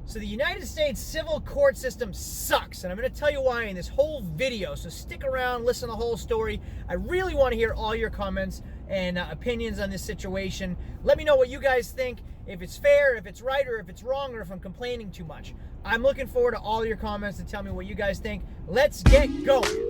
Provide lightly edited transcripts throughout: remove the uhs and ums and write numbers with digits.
So the United States civil court system sucks, and I'm going to tell you why in this whole video, so stick around, listen to the whole story. I really want to hear all your comments and opinions on this situation. Let me know what you guys think, if it's fair, if it's right, or if it's wrong, or if I'm complaining too much. I'm looking forward to all your comments to tell me what you guys think. Let's get going.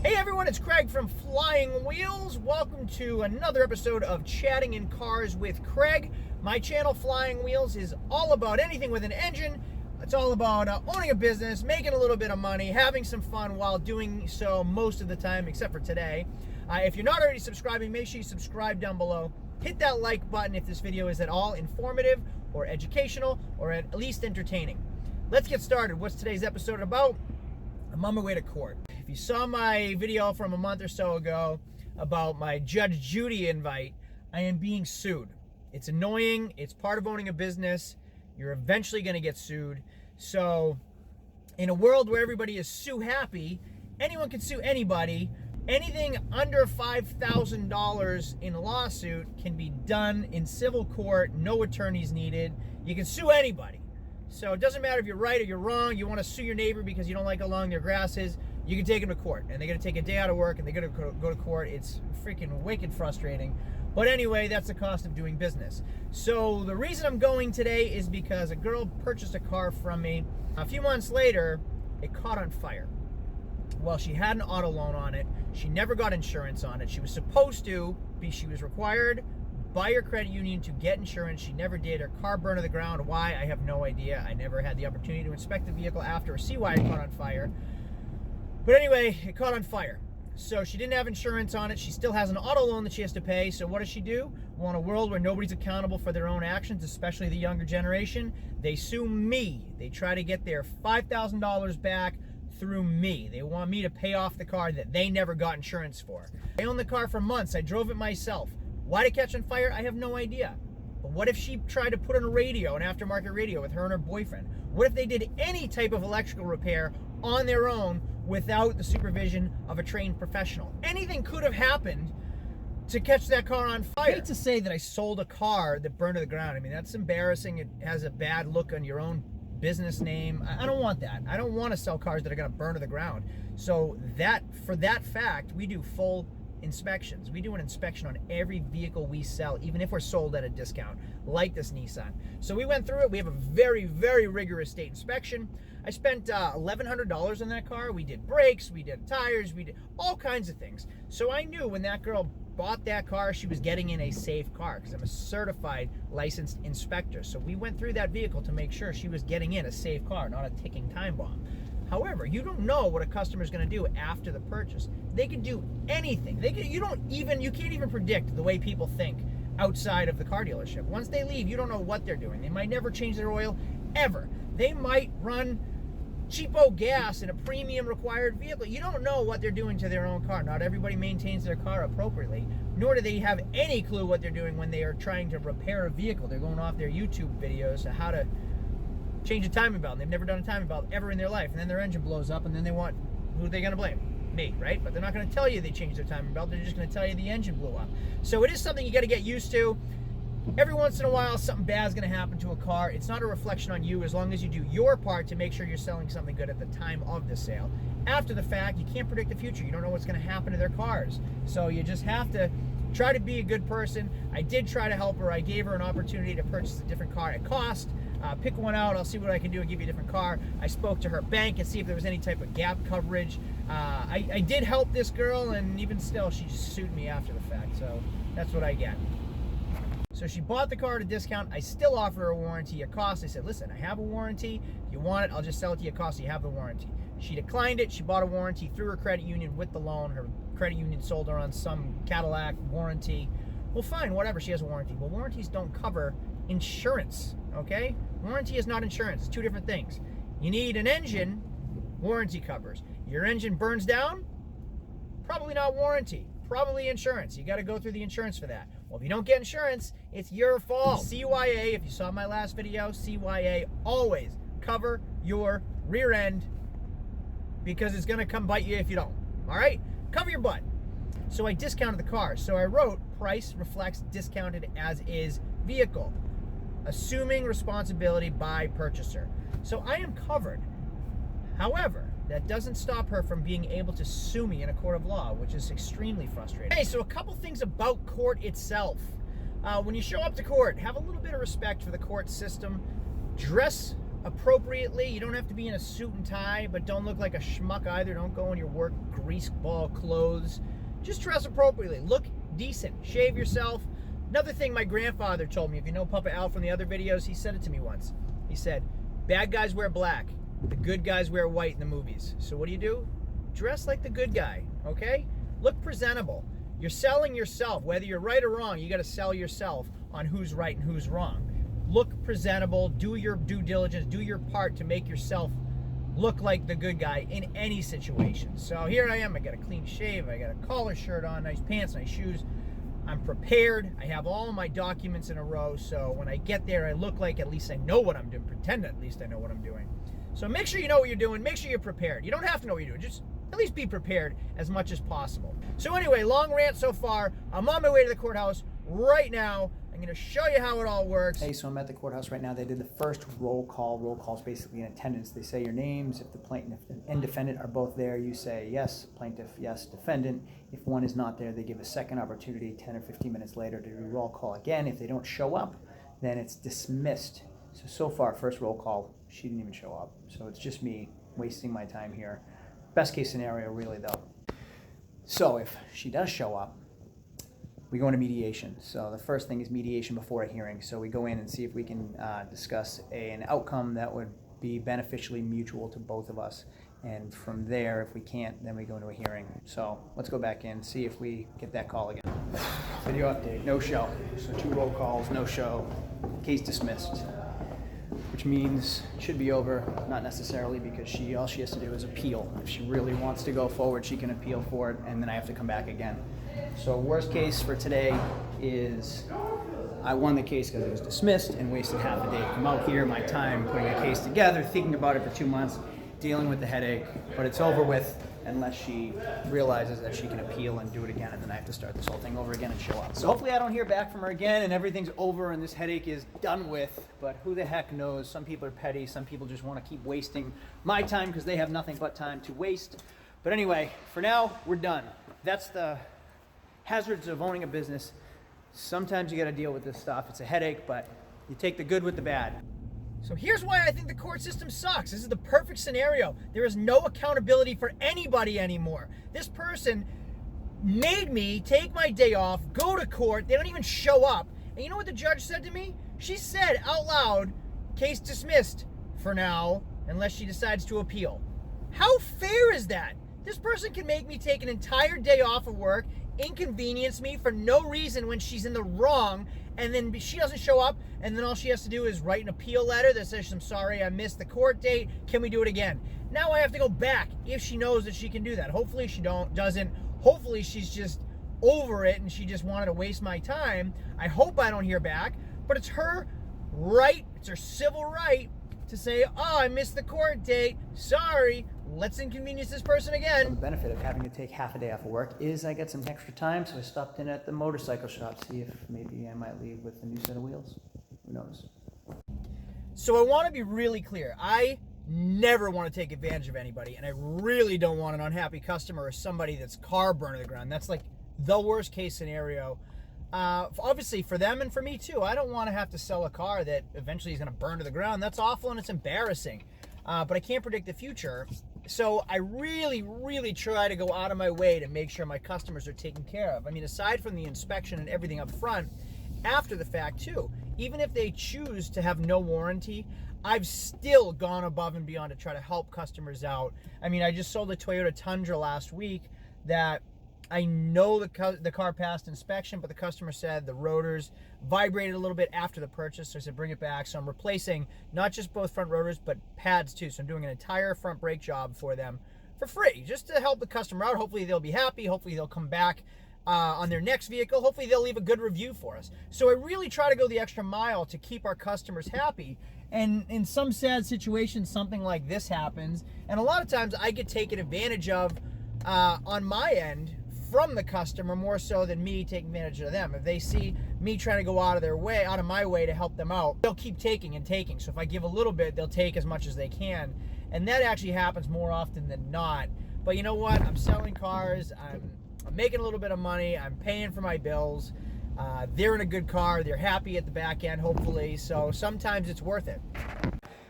Hey everyone, it's Craig from Flying Wheels. Welcome to another episode of Chatting in Cars with Craig. My channel, Flying Wheels, is all about anything with an engine. It's all about owning a business, making a little bit of money, having some fun while doing so most of the time, except for today. If you're not already subscribing, make sure you subscribe down below. Hit that like button if this video is at all informative or educational or at least entertaining. Let's get started. What's today's episode about? I'm on my way to court. If you saw my video from a month or so ago about my Judge Judy invite, I am being sued. It's annoying. It's part of owning a business. You're eventually going to get sued. So in a world where everybody is sue happy, anyone can sue anybody. Anything under $5,000 in a lawsuit can be done in civil court. No attorneys needed. You can sue anybody. So it doesn't matter if you're right or you're wrong. You want to sue your neighbor because you don't like how long their grass is. You can take them to court, and they're going to take a day out of work, and they're going to go to court. It's freaking wicked frustrating. But anyway, that's the cost of doing business. So the reason I'm going today is because a girl purchased a car from me. A few months later, it caught on fire. Well, she had an auto loan on it. She never got insurance on it. She was supposed to be, she was required by her credit union to get insurance. She never did. Her car burned to the ground. Why? I have no idea. I never had the opportunity to inspect the vehicle after or see why it caught on fire. But anyway, it caught on fire. So she didn't have insurance on it. She still has an auto loan that she has to pay. So what does she do? Well, in a world where nobody's accountable for their own actions, especially the younger generation, they sue me. They try to get their $5,000 back through me. They want me to pay off the car that they never got insurance for. I owned the car for months. I drove it myself. Why did it catch on fire? I have no idea. But what if she tried to put on a radio, an aftermarket radio, with her and her boyfriend? What if they did any type of electrical repair on their own without the supervision of a trained professional? Anything could have happened to catch that car on fire. I hate to say that I sold a car that burned to the ground. I mean, that's embarrassing. It has a bad look on your own business name. I don't want that. I don't want to sell cars that are going to burn to the ground. So for that fact, we do full inspections. We do an inspection on every vehicle we sell, even if we're sold at a discount, like this Nissan. So we went through it. We have a very, very rigorous state inspection. I spent $1,100 on that car. We did brakes, we did tires, we did all kinds of things. So I knew when that girl bought that car, she was getting in a safe car because I'm a certified licensed inspector. So we went through that vehicle to make sure she was getting in a safe car, not a ticking time bomb. However, you don't know what a customer is going to do after the purchase. They can do anything. You can't even predict the way people think outside of the car dealership. Once they leave, you don't know what they're doing. They might never change their oil ever. They might run cheapo gas in a premium required vehicle. You don't know what they're doing to their own car. Not everybody maintains their car appropriately, nor do they have any clue what they're doing when they are trying to repair a vehicle. They're going off their YouTube videos of how to change a timing belt. They've never done a timing belt ever in their life, and then their engine blows up, and then who are they going to blame? Me, right? But they're not going to tell you they changed their timing belt. They're just going to tell you the engine blew up. So it is something you got to get used to. Every once in a while, something bad is going to happen to a car. It's not a reflection on you as long as you do your part to make sure you're selling something good at the time of the sale. After the fact, you can't predict the future. You don't know what's going to happen to their cars. So you just have to try to be a good person. I did try to help her. I gave her an opportunity to purchase a different car at cost. Pick one out. I'll see what I can do and give you a different car. I spoke to her bank and see if there was any type of gap coverage. I did help this girl, and even still, she sued me after the fact. So that's what I get. So she bought the car at a discount. I still offer her a warranty at cost. I said, listen, I have a warranty. If you want it, I'll just sell it to you at cost. So you have the warranty. She declined it. She bought a warranty through her credit union with the loan. Her credit union sold her on some Cadillac warranty. Well, fine, whatever. She has a warranty. Well, warranties don't cover insurance, okay? Warranty is not insurance. It's two different things. You need an engine, warranty covers. Your engine burns down, probably not warranty. Probably insurance. You got to go through the insurance for that. Well, if you don't get insurance, it's your fault. CYA, if you saw my last video, CYA, always cover your rear end because it's going to come bite you if you don't. All right? Cover your butt. So I discounted the car. So I wrote price reflects discounted as is vehicle, assuming responsibility by purchaser. So I am covered. However, that doesn't stop her from being able to sue me in a court of law, which is extremely frustrating. Hey, so a couple things about court itself. When you show up to court, have a little bit of respect for the court system. Dress appropriately. You don't have to be in a suit and tie, but don't look like a schmuck either. Don't go in your work greaseball clothes. Just dress appropriately. Look decent. Shave yourself. Another thing my grandfather told me, if you know Papa Al from the other videos, he said it to me once. He said, bad guys wear black. The good guys wear white in the movies. So what do? Dress like the good guy, okay? Look presentable. You're selling yourself. Whether you're right or wrong, you got to sell yourself on who's right and who's wrong. Look presentable. Do your due diligence. Do your part to make yourself look like the good guy in any situation. So here I am. I got a clean shave. I got a collar shirt on, nice pants, nice shoes. I'm prepared. I have all my documents in a row. So when I get there, I look like at least I know what I'm doing. Pretend at least I know what I'm doing. So make sure you know what you're doing. Make sure you're prepared. You don't have to know what you're doing. Just at least be prepared as much as possible. So anyway, long rant so far. I'm on my way to the courthouse right now. I'm going to show you how it all works. Hey, so I'm at the courthouse right now. They did the first roll call. Roll call is basically an attendance. They say your names. If the plaintiff and defendant are both there, you say yes, plaintiff, yes, defendant. If one is not there, they give a second opportunity 10 or 15 minutes later to do roll call again. If they don't show up, then it's dismissed. So far, first roll call, she didn't even show up. So it's just me wasting my time here. Best case scenario, really, though. So if she does show up, we go into mediation. So the first thing is mediation before a hearing. So we go in and see if we can discuss an outcome that would be beneficially mutual to both of us. And from there, if we can't, then we go into a hearing. So let's go back in, see if we get that call again. Video update, no show. So 2 roll calls, no show, case dismissed. Which means it should be over, not necessarily, because all she has to do is appeal. If she really wants to go forward, she can appeal for it, and then I have to come back again. So worst case for today is I won the case because it was dismissed and wasted half a day. Come out here, my time putting a case together, thinking about it for 2 months, dealing with the headache, but it's over with unless she realizes that she can appeal and do it again, and then I have to start this whole thing over again and show up. So hopefully I don't hear back from her again and everything's over and this headache is done with, but who the heck knows? Some people are petty, some people just want to keep wasting my time because they have nothing but time to waste. But anyway, for now, we're done. That's the hazards of owning a business. Sometimes you got to deal with this stuff. It's a headache, but you take the good with the bad. So here's why I think the court system sucks. This is the perfect scenario. There is no accountability for anybody anymore. This person made me take my day off, go to court. They don't even show up. And you know what the judge said to me? She said out loud, case dismissed for now, unless she decides to appeal. How fair is that? This person can make me take an entire day off of work, inconvenience me for no reason when she's in the wrong, and then she doesn't show up, and then all she has to do is write an appeal letter that says, I'm sorry, I missed the court date, can we do it again? Now I have to go back if she knows that she can do that. Hopefully she doesn't. Hopefully she's just over it and she just wanted to waste my time. I hope I don't hear back, but it's her right, it's her civil right to say, oh, I missed the court date, sorry, let's inconvenience this person again. The benefit of having to take half a day off of work is I get some extra time, so I stopped in at the motorcycle shop, see if maybe I might leave with a new set of wheels. Who knows? So I want to be really clear. I never want to take advantage of anybody, and I really don't want an unhappy customer or somebody that's car burned to the ground. That's like the worst case scenario. Obviously for them and for me too. I don't want to have to sell a car that eventually is going to burn to the ground. That's awful and it's embarrassing. But I can't predict the future. So I really, really try to go out of my way to make sure my customers are taken care of. I mean, aside from the inspection and everything up front, after the fact too, even if they choose to have no warranty, I've still gone above and beyond to try to help customers out. I mean, I just sold a Toyota Tundra last week that I know the car passed inspection, but the customer said the rotors vibrated a little bit after the purchase, so I said bring it back. So I'm replacing not just both front rotors, but pads too. So I'm doing an entire front brake job for them for free, just to help the customer out. Hopefully they'll be happy. Hopefully they'll come back on their next vehicle. Hopefully they'll leave a good review for us. So I really try to go the extra mile to keep our customers happy. And in some sad situations, something like this happens. And a lot of times I get taken advantage of on my end from the customer more so than me taking advantage of them. If they see me trying to go out of my way to help them out, they'll keep taking and taking. So if I give a little bit, they'll take as much as they can. And that actually happens more often than not. But you know what? I'm selling cars. I'm making a little bit of money. I'm paying for my bills. They're in a good car. They're happy at the back end, hopefully. So sometimes it's worth it.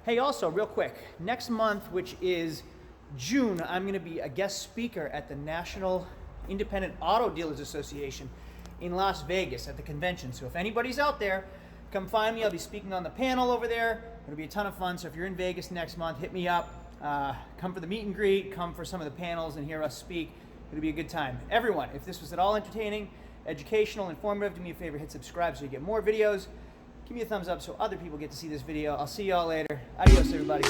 Hey, also, real quick, next month, which is June, I'm going to be a guest speaker at the National Independent Auto Dealers Association in Las Vegas at the convention. So if anybody's out there, come find me. I'll be speaking on the panel over there. It'll be a ton of fun. So if you're in Vegas next month, hit me up. Come for the meet and greet, come for some of the panels and hear us speak. It'll be a good time. Everyone, if this was at all entertaining, educational, informative, do me a favor, hit subscribe so you get more videos. Give me a thumbs up so other people get to see this video. I'll see y'all later. Adios, everybody.